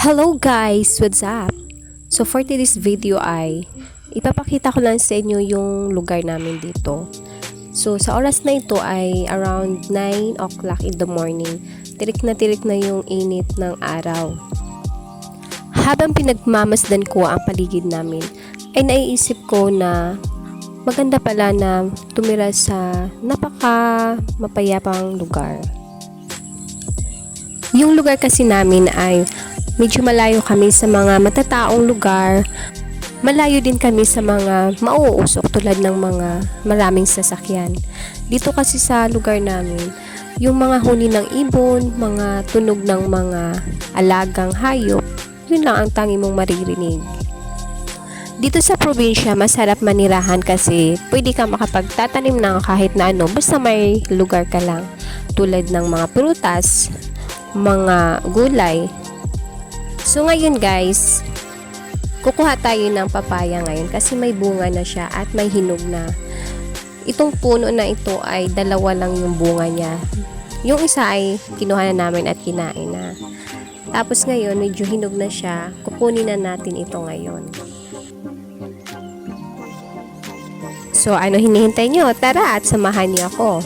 Hello guys! What's up? So for today's video ay ipapakita ko lang sa inyo yung lugar namin dito. So sa oras na ito ay around 9 o'clock in the morning. Tirik na yung init ng araw. Habang pinagmamasdan ko ang paligid namin ay naiisip ko na maganda pala na tumira sa napaka mapayapang lugar. Yung lugar kasi namin ay medyo malayo kami sa mga matataong lugar. Malayo din kami sa mga mauusok tulad ng mga maraming sasakyan. Dito kasi sa lugar namin, yung mga huni ng ibon, mga tunog ng mga alagang hayop, yun lang ang tangi mong maririnig. Dito sa probinsya, masarap manirahan kasi pwede ka makapagtatanim ng kahit na ano, basta may lugar ka lang. Tulad ng mga prutas, mga gulay. So ngayon guys, kukuha tayo ng papaya ngayon kasi may bunga na siya at may hinog na. Itong puno na ito ay dalawa lang yung bunga niya. Yung isa ay kinuha na namin at kinain na. Tapos ngayon medyo hinog na siya, kukunin na natin ito ngayon. So ano hinihintay nyo? Tara at samahan niyo ako.